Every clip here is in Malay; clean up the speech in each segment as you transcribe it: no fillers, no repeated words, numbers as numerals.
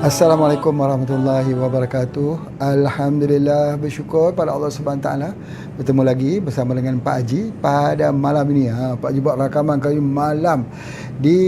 Assalamualaikum warahmatullahi wabarakatuh. Alhamdulillah, bersyukur pada Allah Subhanahu Taala bertemu lagi bersama dengan Pak Haji pada malam ini. Pak Haji buat rakaman kali malam di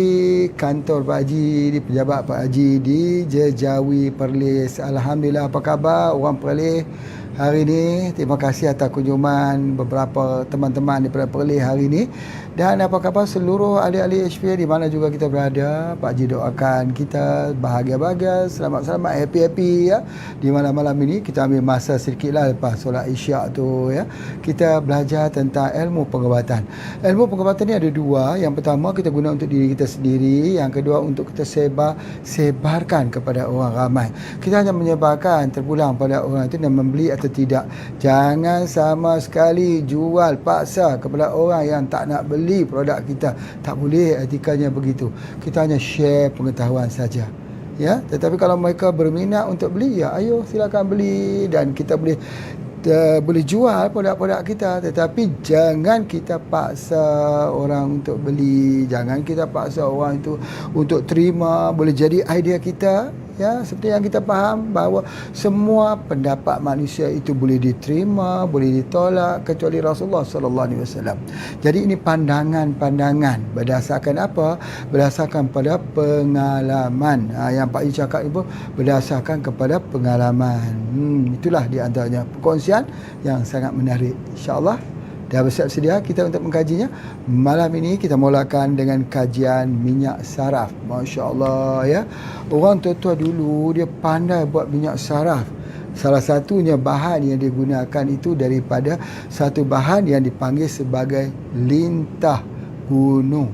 kantor Pak Haji, di pejabat Pak Haji di Jejawi Perlis. Alhamdulillah, apa khabar orang Perlis hari ini? Terima kasih atas kunjungan beberapa teman-teman daripada Perlis hari ini. Dan apa khabar seluruh ahli-ahli HPA di mana juga kita berada. Pak Haji doakan kita bahagia-bahagia, selamat-selamat, happy-happy ya. Di malam-malam ini kita ambil masa sedikitlah lepas solat Isyak tu ya. Kita belajar tentang ilmu pengobatan. Ilmu pengobatan ni ada dua. Yang pertama kita guna untuk diri kita sendiri, yang kedua untuk kita sebarkan kepada orang ramai. Kita hanya menyebarkan terpulang pada orang itu dan membeli atau tidak. Jangan sama sekali jual paksa kepada orang yang tak nak beli produk kita. Tak boleh etikanya begitu. Kita hanya share pengetahuan saja. Ya, tetapi kalau mereka berminat untuk beli, ya ayo silakan beli dan kita boleh jual produk-produk kita, tetapi jangan kita paksa orang untuk beli, jangan kita paksa orang itu untuk terima. Boleh jadi idea kita, ya, seperti yang kita faham bahawa semua pendapat manusia itu boleh diterima, boleh ditolak kecuali Rasulullah sallallahu alaihi wasallam. Jadi ini pandangan-pandangan berdasarkan apa? Berdasarkan pada pengalaman. Yang Pak Yu cakap itu berdasarkan kepada pengalaman. Itulah di antaranya perkongsian yang sangat menarik. InsyaAllah dah bersiap sedia kita untuk mengkajinya. Malam ini kita mulakan dengan kajian minyak saraf. Masya Allah ya. Orang tua-tua dulu dia pandai buat minyak saraf. Salah satunya bahan yang digunakan itu daripada satu bahan yang dipanggil sebagai lintah gunung.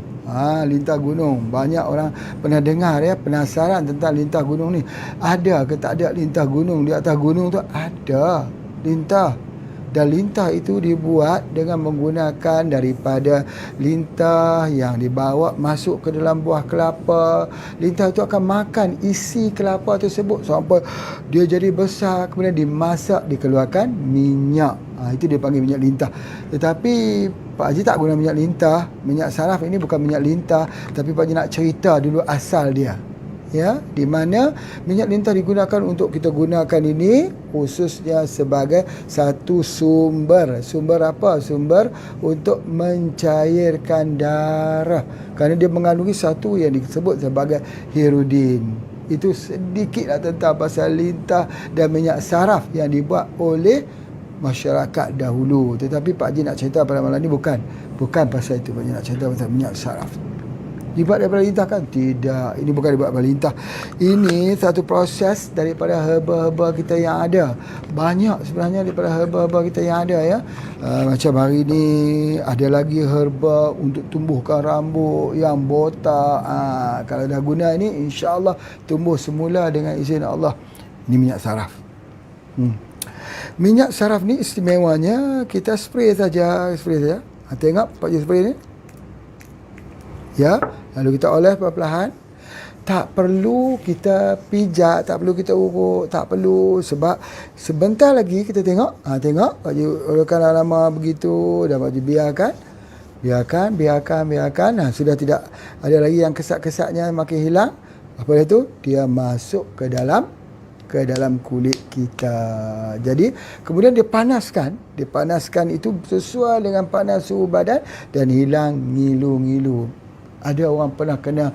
Lintah gunung. Banyak orang pernah dengar ya, penasaran tentang lintah gunung ni. Ada ke tak ada lintah gunung? Di atas gunung tu ada lintah. Dan lintah itu dibuat dengan menggunakan daripada lintah yang dibawa masuk ke dalam buah kelapa. Lintah itu akan makan isi kelapa tersebut sampai dia jadi besar, kemudian dimasak, dikeluarkan minyak. Itu dia panggil minyak lintah. Tetapi Pak Haji tak guna minyak lintah. Minyak saraf ini bukan minyak lintah, tapi Pak Haji nak cerita dulu asal dia. Ya, di mana minyak lintah digunakan untuk kita gunakan ini khususnya sebagai satu sumber. Sumber apa? Sumber untuk mencairkan darah. Kerana dia mengandungi satu yang disebut sebagai hirudin. Itu sedikitlah tentang pasal lintah dan minyak saraf yang dibuat oleh masyarakat dahulu. Tetapi Pak Haji nak cerita pada malam ni bukan pasal itu. Pak Haji nak cerita pasal minyak saraf. Dibuat daripada lintah kan? Tidak. Ini bukan dibuat daripada lintah. Ini satu proses daripada herba-herba kita yang ada. Banyak sebenarnya daripada herba-herba kita yang ada ya. Macam hari ni ada lagi herba untuk tumbuhkan rambut yang botak. Kalau dah guna ini, insya-Allah tumbuh semula dengan izin Allah. Ini minyak saraf. Minyak saraf ni istimewanya kita spray saja. Tengok Pak Haji spray ni. Ya, lalu kita oleh perlahan-lahan. Tak perlu kita pijat, tak perlu kita urut, tak perlu, sebab sebentar lagi kita tengok. Tengok Pak Haji olehkan lama begitu dan Pak Haji biarkan. Sudah tidak ada lagi yang kesat-kesatnya makin hilang. Apa itu? Dia masuk ke dalam kulit kita. Jadi kemudian dipanaskan itu sesuai dengan panas suhu badan dan hilang ngilu-ngilu. Ada orang pernah kena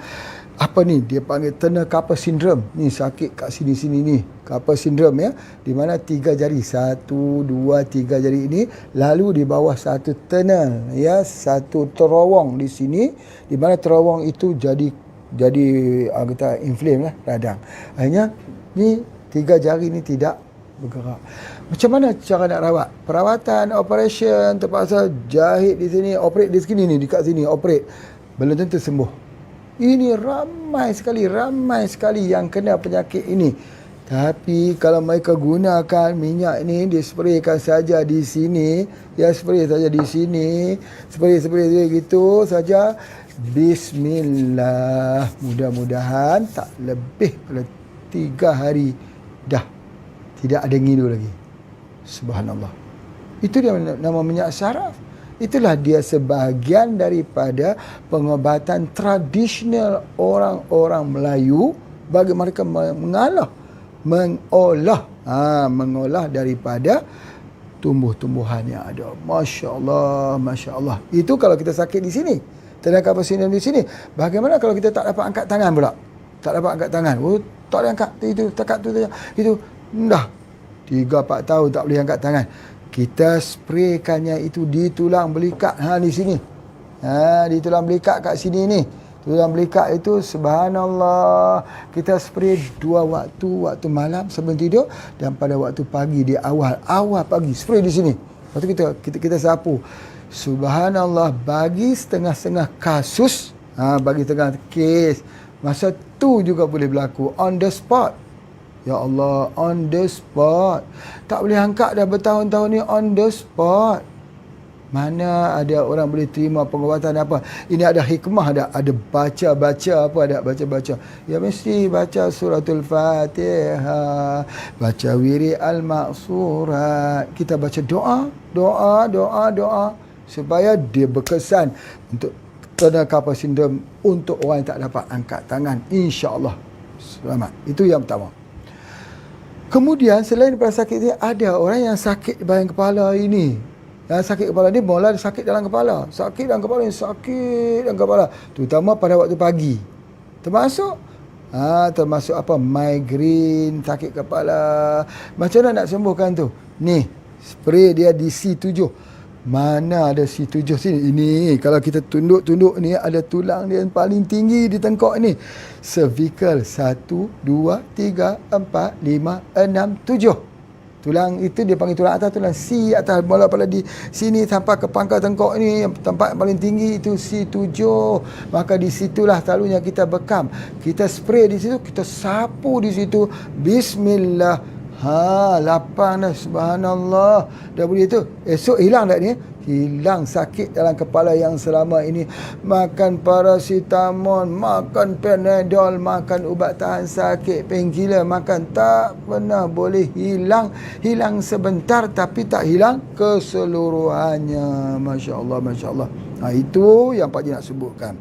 apa ni, dia panggil tunnel carpal syndrome. Ni sakit kat sini-sini ni, carpal syndrome ya, di mana 3 jari, 1, 2, 3 jari ini lalu di bawah satu tunnel ya, satu terowong di sini, di mana terowong itu jadi kita inflame lah radang. Akhirnya ni 3 jari ni tidak bergerak. Macam mana cara nak rawat? Perawatan, operation, terpaksa jahit di sini, operate di sini ni, dekat sini operate. Belum tentu sembuh. Ini ramai sekali yang kena penyakit ini. Tapi kalau mereka gunakan minyak ini, dispraykan saja di sini, ya, spray saja di sini, spray gitu saja. Bismillah. Mudah-mudahan tak lebih pada 3 hari dah tidak ada ngilu lagi. Subhanallah. Itu dia nama minyak saraf. Itulah dia sebahagian daripada pengobatan tradisional orang-orang Melayu bagi mereka mengolah daripada tumbuh-tumbuhan yang ada. Masya Allah, Masya Allah. Itu kalau kita sakit di sini, tenaga pasien di sini. Bagaimana kalau kita tak dapat angkat tangan pula? Tak dapat angkat tangan. Oh, tak boleh angkat. Itu, takat tu saja. Itu, dah. 3-4 tahun tak boleh angkat tangan. Kita spraykannya itu di tulang belikat. Di sini. Di tulang belikat kat sini ni. Tulang belikat itu subhanallah, kita spray 2 waktu malam sebelum tidur dan pada waktu pagi di awal pagi spray di sini. Lepas tu kita sapu. Subhanallah, bagi setengah-setengah kasus, bagi setengah kes, masa tu juga boleh berlaku on the spot. Ya Allah, on the spot. Tak boleh angkat dah bertahun-tahun ni on the spot. Mana ada orang boleh terima pengobatan apa? Ini ada hikmah, ada baca-baca apa, ada baca-baca. Ya mesti baca suratul Fatihah, baca wirid al-maqsurat. Kita baca doa supaya dia berkesan untuk Tadakapa sindrom untuk orang yang tak dapat angkat tangan. InsyaAllah selamat. Itu yang pertama. Kemudian selain daripada sakit ni, ada orang yang sakit bahagian kepala ini. Yang sakit kepala ni mula sakit dalam kepala. Sakit dalam kepala. Terutama pada waktu pagi. Termasuk apa? Migraine, sakit kepala. Macam mana nak sembuhkan tu? Ni, spray dia di C7. Mana ada C7 sini? Ini, kalau kita tunduk ni, ada tulang dia yang paling tinggi di tengkok ni. Cervical 1, 2, 3, 4, 5, 6, 7. Tulang itu dia panggil tulang atas, tulang C atas, mula pada di sini sampai ke pangkal tengkok ni, yang tempat yang paling tinggi itu C7. Maka di situlah selalunya kita bekam. Kita spray di situ, kita sapu di situ. Bismillah. Lapang dah, subhanallah. Dah boleh tu. Esok hilang tak ni? Hilang sakit dalam kepala yang selama ini. Makan paracetamol, makan Panadol, makan ubat tahan sakit, painkiller, makan, tak pernah boleh hilang. Hilang sebentar tapi tak hilang keseluruhannya. Masya Allah, Masya Allah. Itu yang Pak Haji nak sebutkan.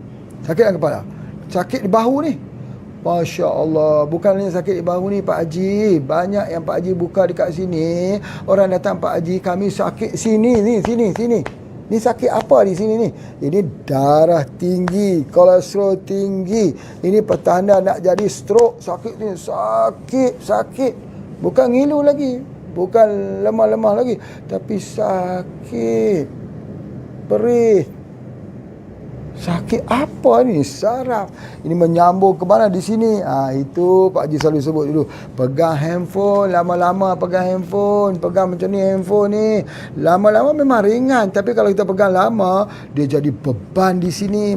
Sakit dalam kepala. Sakit di bahu ni. Masya Allah. Bukan hanya sakit di bahu ni Pak Haji. Banyak yang Pak Haji buka dekat sini. Orang datang, Pak Haji, kami sakit sini. Ni sakit apa di sini ni? Ini darah tinggi, kolesterol tinggi. Ini petanda nak jadi stroke. Sakit ni, sakit. Bukan ngilu lagi. Bukan lemah-lemah lagi. Tapi sakit. Perih. Sakit apa ni? Saraf. Ini menyambung ke mana? Di sini. Itu Pak Haji selalu sebut dulu. Pegang handphone, lama-lama pegang handphone. Pegang macam ni handphone ni. Lama-lama memang ringan. Tapi kalau kita pegang lama, dia jadi beban di sini.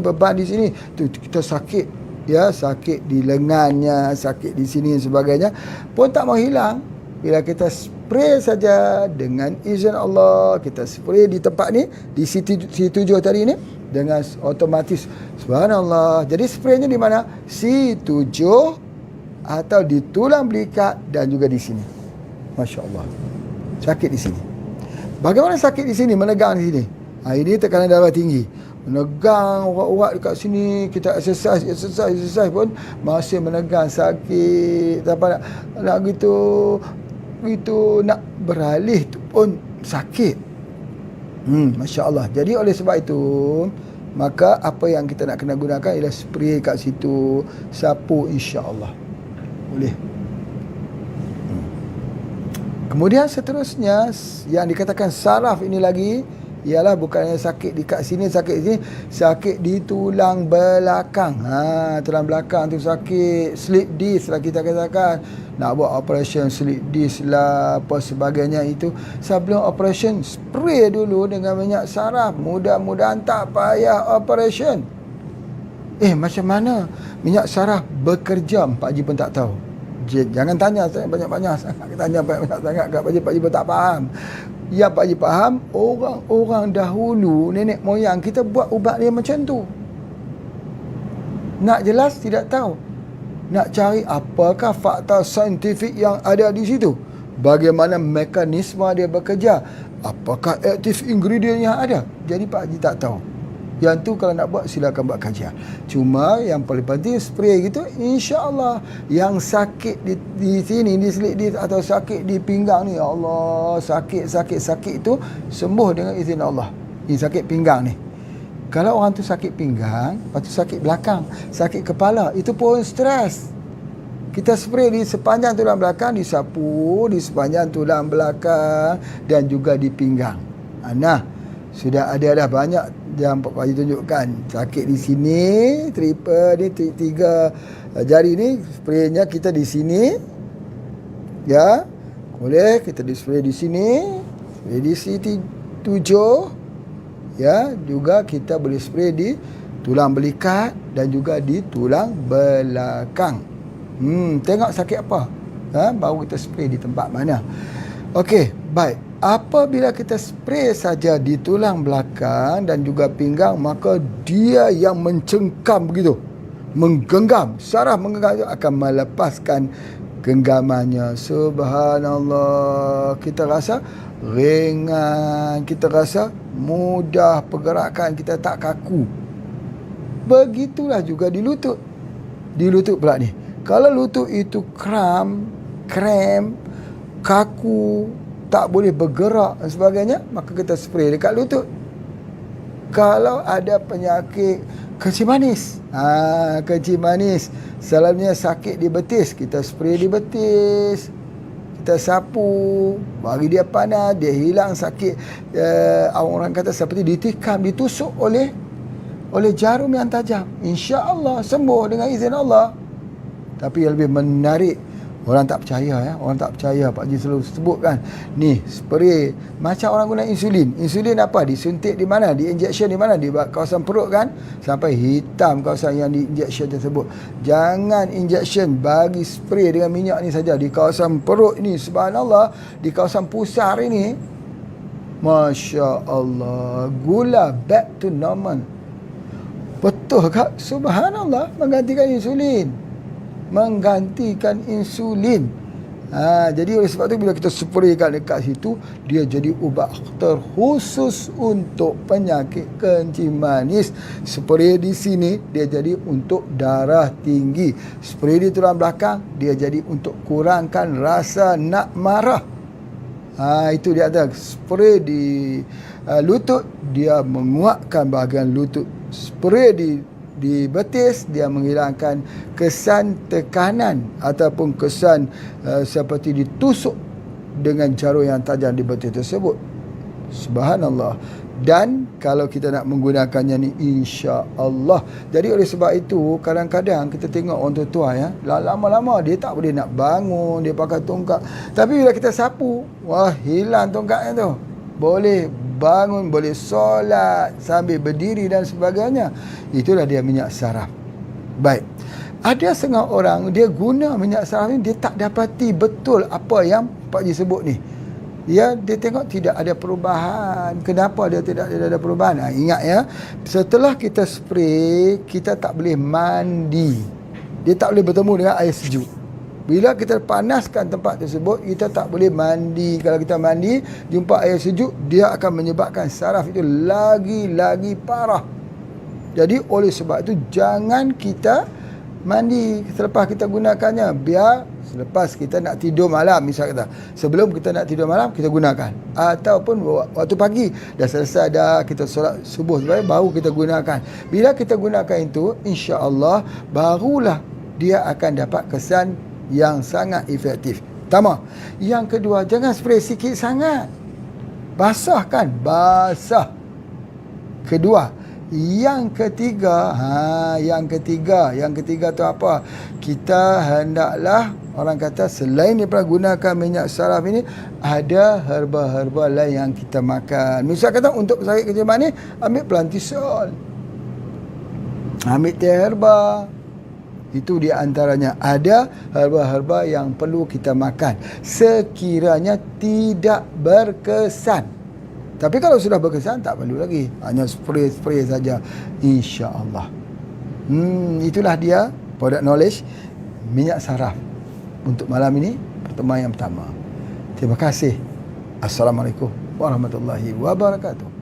Tu kita sakit. Ya, sakit di lengannya, sakit di sini dan sebagainya. Pun tak mau hilang. Bila kita spray saja dengan izin Allah, kita spray di tempat ni, di C7 tadi ni, dengan otomatis, subhanallah. Jadi spraynya di mana? C7 atau di tulang belikat dan juga di sini. Masya Allah. Sakit di sini. Bagaimana sakit di sini? Menegang di sini. Ini tekanan darah tinggi. Menegang urat-urat dekat sini. Kita exercise pun masih menegang, sakit. Sampai nak gitu nak beralih tu pun sakit. Masya Allah. Jadi oleh sebab itu, maka apa yang kita nak kena gunakan ialah spray kat situ, sapu, insya Allah boleh. Kemudian seterusnya yang dikatakan saraf ini lagi ialah bukannya sakit dekat sini, sakit di sini, sakit di tulang belakang. Tulang belakang tu sakit, slip disc lah kita katakan. Nak buat operation slip disc lah, apa sebagainya itu. Sebelum operation, spray dulu dengan minyak saraf. Mudah-mudahan tak payah operation. Macam mana minyak saraf bekerja? Pak Haji pun tak tahu. Jangan tanya saya banyak-banyak sangat. Tanya banyak-banyak sangat kat Pak Haji pun tak faham. Ya Pak Haji faham, orang dahulu, nenek moyang kita buat ubat dia macam tu. Nak jelas tidak tahu. Nak cari apakah fakta saintifik yang ada di situ. Bagaimana mekanisme dia bekerja. Apakah aktif ingredient yang ada. Jadi Pak Haji tak tahu. Yang tu kalau nak buat silakan buat kajian. Cuma yang paling penting spray gitu, insya-Allah yang sakit di sini, di selit atau sakit di pinggang ni, ya Allah, sakit itu sembuh dengan izin Allah. Ini sakit pinggang ni. Kalau orang tu sakit pinggang, lepas tu sakit belakang, sakit kepala, itu pun stres. Kita spray di sepanjang tulang belakang, disapu di sepanjang tulang belakang dan juga di pinggang. Nah, sudah ada dah banyak yang Pak Haji tunjukkan. Sakit di sini, triple ni, tiga jari ni, spraynya kita di sini. Ya, boleh kita di spray di sini, spray di sini 7. Ya, juga kita boleh spray di tulang belikat dan juga di tulang belakang. Tengok sakit apa, baru kita spray di tempat mana. Okey, baik. Apabila kita spray saja di tulang belakang dan juga pinggang, maka dia yang mencengkam begitu, menggenggam, saraf menggenggam itu akan melepaskan genggamannya. Subhanallah. Kita rasa ringan, kita rasa mudah pergerakan, kita tak kaku. Begitulah juga di lutut. Di lutut pula ni. Kalau lutut itu kram, kaku, tak boleh bergerak dan sebagainya, maka kita spray dekat lutut. Kalau ada penyakit kencing manis, kencing manis, selalunya sakit di betis, kita spray di betis, kita sapu, bagi dia panas, dia hilang sakit. Orang kata seperti ditikam, ditusuk oleh jarum yang tajam. InsyaAllah sembuh dengan izin Allah. Tapi yang lebih menarik, orang tak percaya, orang tak percaya. Pak Haji selalu sebutkan, ni spray macam orang guna insulin. Insulin apa? Disuntik di mana? Di injection di mana? Di kawasan perut kan, sampai hitam kawasan yang di injection tersebut. Jangan injection, bagi spray dengan minyak ni saja di kawasan perut ini. Subhanallah, di kawasan pusar ini, Masya Allah, gula back to normal. Betul kak? Subhanallah, menggantikan insulin. Jadi oleh sebab tu bila kita spraykan dekat situ, dia jadi ubat terkhusus untuk penyakit kencing manis. Spray di sini dia jadi untuk darah tinggi. Spray di tulang belakang dia jadi untuk kurangkan rasa nak marah. Itu dia ada. Spray di lutut dia menguatkan bahagian lutut. Spray di betis dia menghilangkan kesan tekanan ataupun kesan seperti ditusuk dengan jarum yang tajam di betis tersebut. Subhanallah. Dan kalau kita nak menggunakannya ni, insya-Allah. Jadi oleh sebab itu kadang-kadang kita tengok orang tua ya, lama-lama dia tak boleh nak bangun, dia pakai tongkat. Tapi bila kita sapu, wah, hilang tongkatnya tu. Boleh bangun, boleh solat sambil berdiri dan sebagainya. Itulah dia minyak saraf. Baik. Ada setengah orang dia guna minyak saraf ni, dia tak dapati betul apa yang Pak Haji sebut ni. Dia tengok tidak ada perubahan. Kenapa dia tidak ada perubahan? Ingat ya, setelah kita spray, kita tak boleh mandi. Dia tak boleh bertemu dengan air sejuk. Bila kita panaskan tempat tersebut, kita tak boleh mandi. Kalau kita mandi, jumpa air sejuk, dia akan menyebabkan saraf itu lagi parah. Jadi oleh sebab itu, jangan kita mandi selepas kita gunakannya. Biar selepas kita nak tidur malam, misal kata, sebelum kita nak tidur malam, kita gunakan. Ataupun waktu pagi, dah selesai dah, kita solat subuh, baru kita gunakan. Bila kita gunakan itu, insya-Allah, barulah dia akan dapat kesan yang sangat efektif. Pertama. Yang kedua, jangan spray sikit sangat. Basah kan? Basah. Kedua. Yang ketiga, yang ketiga tu apa? Kita hendaklah, orang kata, selain daripada gunakan minyak saraf ini, ada herba-herba lain yang kita makan. Misal kata untuk sakit kencing manis, ambil plantisol, ambil teh herba. Itu di antaranya. Ada herba-herba yang perlu kita makan sekiranya tidak berkesan. Tapi kalau sudah berkesan, tak perlu lagi, hanya spray saja, insya-Allah. Itulah dia product knowledge minyak saraf untuk malam ini, pertemuan yang pertama. Terima kasih. Assalamualaikum warahmatullahi wabarakatuh.